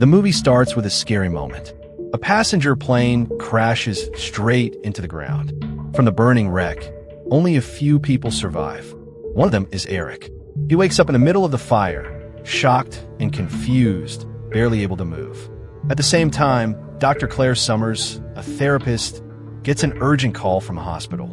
The movie starts with a scary moment. A passenger plane crashes straight into the ground. From the burning wreck, only a few people survive. One of them is Eric. He wakes up in the middle of the fire, shocked and confused, barely able to move. At the same time, Dr. Claire Summers, a therapist, gets an urgent call from a hospital.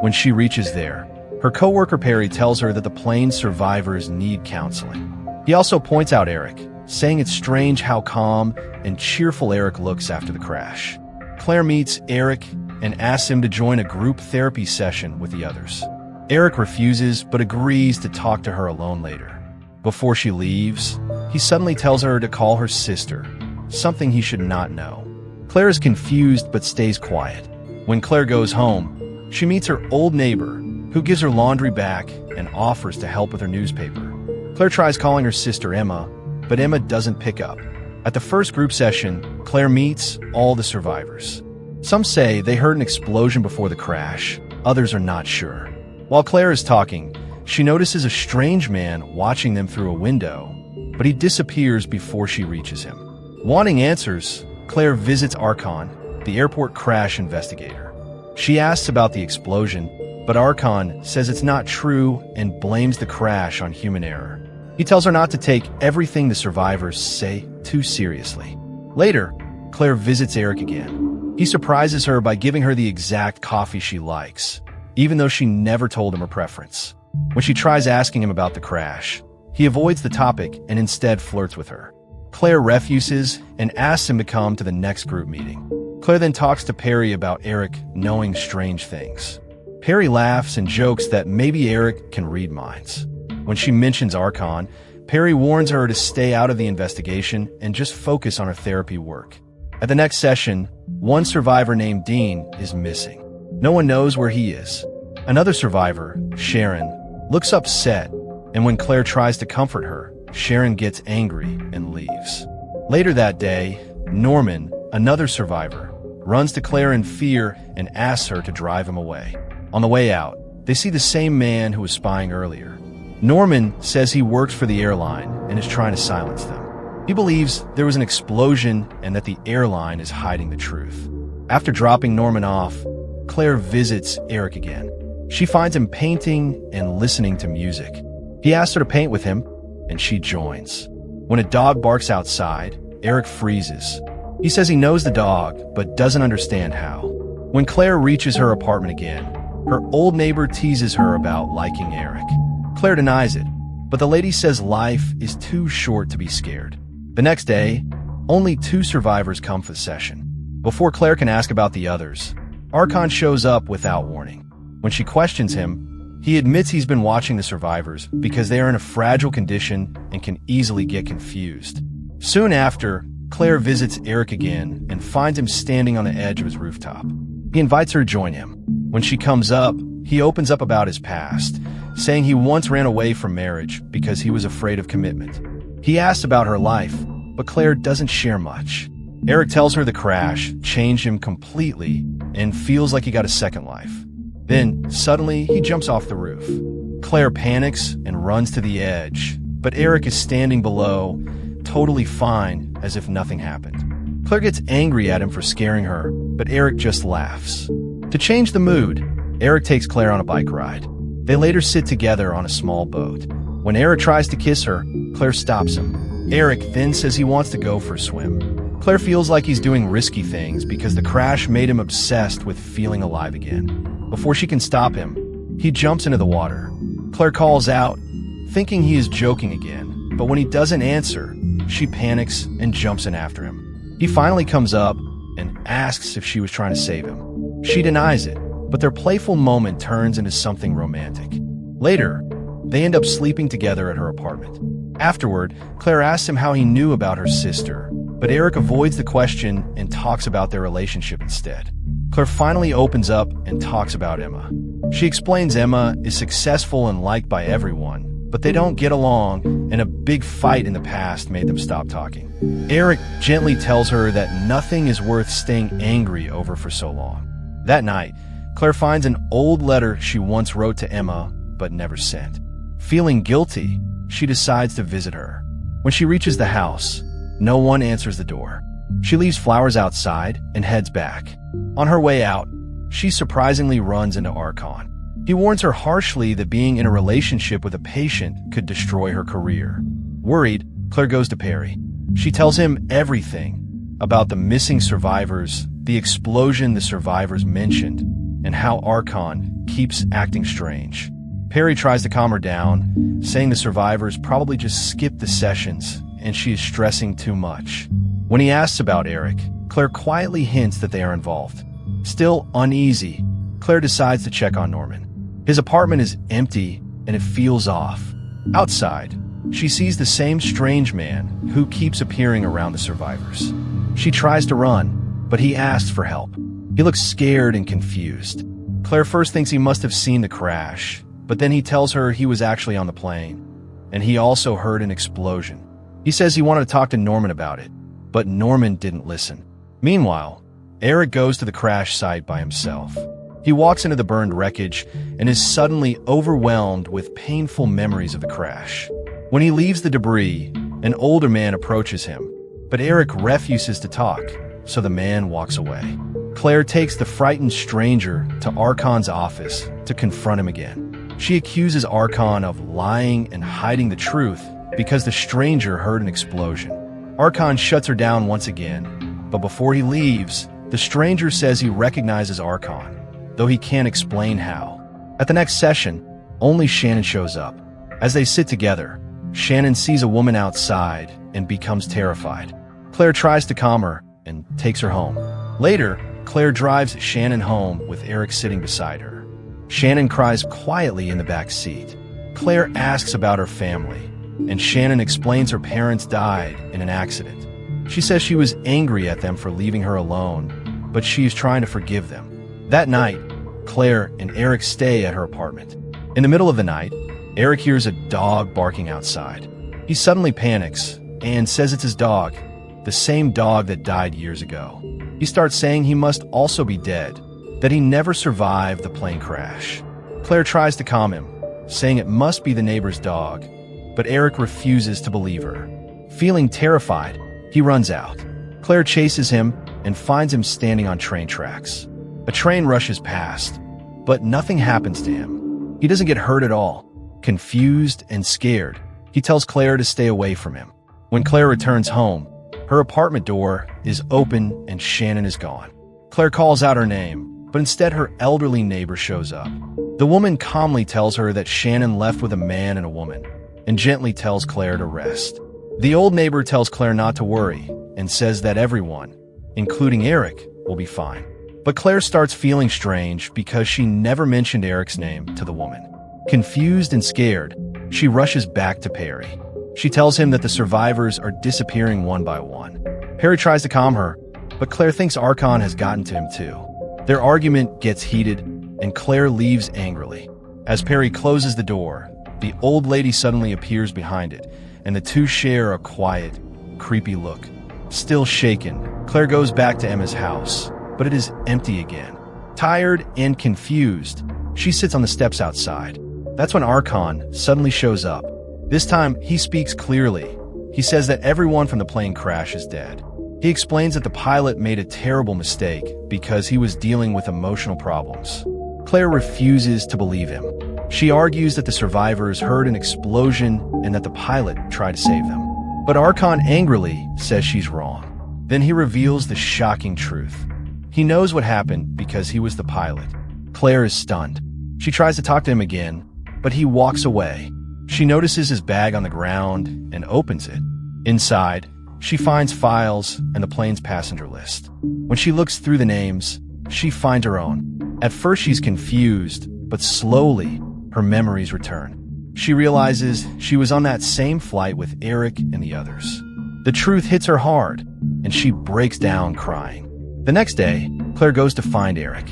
When she reaches there, her coworker Perry tells her that the plane's survivors need counseling. He also points out Eric, saying it's strange how calm and cheerful Eric looks after the crash. Claire meets Eric and asks him to join a group therapy session with the others. Eric refuses but agrees to talk to her alone later. Before she leaves, he suddenly tells her to call her sister, something he should not know. Claire is confused but stays quiet. When Claire goes home, she meets her old neighbor, who gives her laundry back and offers to help with her newspaper. Claire tries calling her sister Emma, but Emma doesn't pick up. At the first group session, Claire meets all the survivors. Some say they heard an explosion before the crash, others are not sure. While Claire is talking, she notices a strange man watching them through a window, but he disappears before she reaches him. Wanting answers, Claire visits Archon, the airport crash investigator. She asks about the explosion, but Archon says it's not true and blames the crash on human error. He tells her not to take everything the survivors say too seriously. Later, Claire visits Eric again. He surprises her by giving her the exact coffee she likes, even though she never told him her preference. When she tries asking him about the crash, he avoids the topic and instead flirts with her. Claire refuses and asks him to come to the next group meeting. Claire then talks to Perry about Eric knowing strange things. Perry laughs and jokes that maybe Eric can read minds. When she mentions Archon, Perry warns her to stay out of the investigation and just focus on her therapy work. At the next session, one survivor named Dean is missing. No one knows where he is. Another survivor, Sharon, looks upset, and when Claire tries to comfort her, Sharon gets angry and leaves. Later that day, Norman, another survivor, runs to Claire in fear and asks her to drive him away. On the way out, they see the same man who was spying earlier. Norman says he works for the airline and is trying to silence them. He believes there was an explosion and that the airline is hiding the truth. After dropping Norman off, Claire visits Eric again. She finds him painting and listening to music. He asks her to paint with him, and she joins. When a dog barks outside, Eric freezes. He says he knows the dog, but doesn't understand how. When Claire reaches her apartment again, her old neighbor teases her about liking Eric. Claire denies it, but the lady says life is too short to be scared. The next day, only 2 survivors come for the session. Before Claire can ask about the others, Archon shows up without warning. When she questions him, he admits he's been watching the survivors because they are in a fragile condition and can easily get confused. Soon after, Claire visits Eric again and finds him standing on the edge of his rooftop. He invites her to join him. When she comes up, he opens up about his past, saying he once ran away from marriage because he was afraid of commitment. He asks about her life, but Claire doesn't share much. Eric tells her the crash changed him completely and feels like he got a second life. Then, suddenly, he jumps off the roof. Claire panics and runs to the edge, but Eric is standing below, totally fine, as if nothing happened. Claire gets angry at him for scaring her, but Eric just laughs. To change the mood, Eric takes Claire on a bike ride. They later sit together on a small boat. When Eric tries to kiss her, Claire stops him. Eric then says he wants to go for a swim. Claire feels like he's doing risky things because the crash made him obsessed with feeling alive again. Before she can stop him, he jumps into the water. Claire calls out, thinking he is joking again, but when he doesn't answer, she panics and jumps in after him. He finally comes up and asks if she was trying to save him. She denies it, but their playful moment turns into something romantic. Later, they end up sleeping together at her apartment. Afterward, Claire asks him how he knew about her sister, but Eric avoids the question and talks about their relationship instead. Claire finally opens up and talks about Emma. She explains Emma is successful and liked by everyone, but they don't get along, and a big fight in the past made them stop talking. Eric gently tells her that nothing is worth staying angry over for so long. That night, Claire finds an old letter she once wrote to Emma, but never sent. Feeling guilty, she decides to visit her. When she reaches the house, No one answers the door. She leaves flowers outside and heads back. On her way out, she surprisingly runs into Archon. He warns her harshly that being in a relationship with a patient could destroy her career. Worried, Claire goes to Perry. She tells him everything about the missing survivors, the explosion the survivors mentioned, and how Archon keeps acting strange. Perry tries to calm her down, saying the survivors probably just skipped the sessions and she is stressing too much. When he asks about Eric, Claire quietly hints that they are involved. Still uneasy, Claire decides to check on Norman. His apartment is empty and it feels off. Outside, she sees the same strange man who keeps appearing around the survivors. She tries to run, but he asks for help. He looks scared and confused. Claire first thinks he must have seen the crash, but then he tells her he was actually on the plane, and he also heard an explosion. He says he wanted to talk to Norman about it, but Norman didn't listen. Meanwhile, Eric goes to the crash site by himself. He walks into the burned wreckage and is suddenly overwhelmed with painful memories of the crash. When he leaves the debris, an older man approaches him, but Eric refuses to talk, so the man walks away. Claire takes the frightened stranger to Archon's office to confront him again. She accuses Archon of lying and hiding the truth because the stranger heard an explosion. Archon shuts her down once again, but before he leaves, the stranger says he recognizes Archon, though he can't explain how. At the next session, only Shannon shows up. As they sit together, Shannon sees a woman outside and becomes terrified. Claire tries to calm her and takes her home. Later, Claire drives Shannon home with Eric sitting beside her. Shannon cries quietly in the back seat. Claire asks about her family, and Shannon explains her parents died in an accident. She says she was angry at them for leaving her alone, but she is trying to forgive them. That night, Claire and Eric stay at her apartment. In the middle of the night, Eric hears a dog barking outside. He suddenly panics and says it's his dog, the same dog that died years ago. He starts saying he must also be dead, that he never survived the plane crash. Claire tries to calm him, saying it must be the neighbor's dog, but Eric refuses to believe her. Feeling terrified, he runs out. Claire chases him and finds him standing on train tracks. A train rushes past, but nothing happens to him. He doesn't get hurt at all. Confused and scared, he tells Claire to stay away from him. When Claire returns home, her apartment door is open and Shannon is gone. Claire calls out her name, but instead her elderly neighbor shows up. The woman calmly tells her that Shannon left with a man and a woman, and gently tells Claire to rest. The old neighbor tells Claire not to worry and says that everyone, including Eric, will be fine. But Claire starts feeling strange because she never mentioned Eric's name to the woman. Confused and scared, she rushes back to Perry. She tells him that the survivors are disappearing one by one. Perry tries to calm her, but Claire thinks Archon has gotten to him too. Their argument gets heated, and Claire leaves angrily. As Perry closes the door, the old lady suddenly appears behind it, and the two share a quiet, creepy look. Still shaken, Claire goes back to Emma's house, but it is empty again. Tired and confused, she sits on the steps outside. That's when Archon suddenly shows up. This time, he speaks clearly. He says that everyone from the plane crash is dead. He explains that the pilot made a terrible mistake because he was dealing with emotional problems. Claire refuses to believe him. She argues that the survivors heard an explosion and that the pilot tried to save them. But Archon angrily says she's wrong. Then he reveals the shocking truth. He knows what happened because he was the pilot. Claire is stunned. She tries to talk to him again, but he walks away. She notices his bag on the ground and opens it. Inside, she finds files and the plane's passenger list. When she looks through the names, she finds her own. At first she's confused, but slowly her memories return. She realizes she was on that same flight with Eric and the others. The truth hits her hard, and she breaks down crying. The next day, Claire goes to find Eric.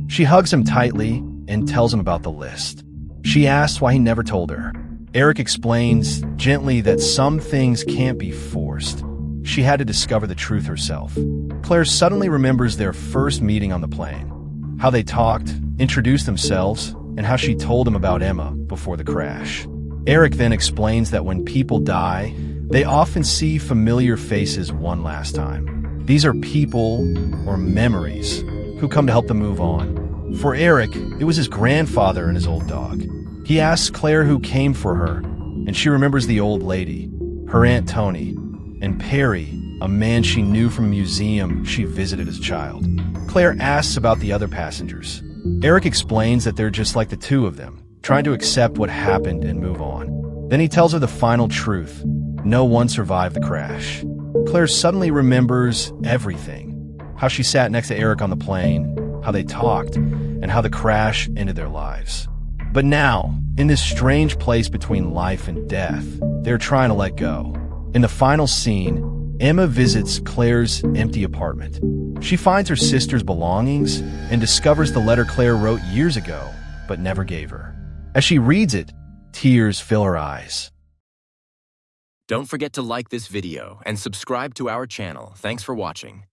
She hugs him tightly and tells him about the list. She asks why he never told her. Eric explains gently that some things can't be forced. She had to discover the truth herself. Claire suddenly remembers their first meeting on the plane, how they talked, introduced themselves, and how she told him about Emma before the crash. Eric then explains that when people die, They often see familiar faces one last time. These are people or memories who come to help them move on. For Eric, it was his grandfather and his old dog. He asks Claire who came for her, and she remembers the old lady, her Aunt Tony, and Perry, a man she knew from a museum she visited as a child. Claire asks about the other passengers. Eric explains that they're just like the two of them, trying to accept what happened and move on. Then he tells her the final truth. No one survived the crash. Claire suddenly remembers everything. How she sat next to Eric on the plane, how they talked, and how the crash ended their lives. But now, in this strange place between life and death, they're trying to let go. In the final scene, Emma visits Claire's empty apartment. She finds her sister's belongings and discovers the letter Claire wrote years ago, but never gave her. As she reads it, tears fill her eyes. Don't forget to like this video and subscribe to our channel. Thanks for watching.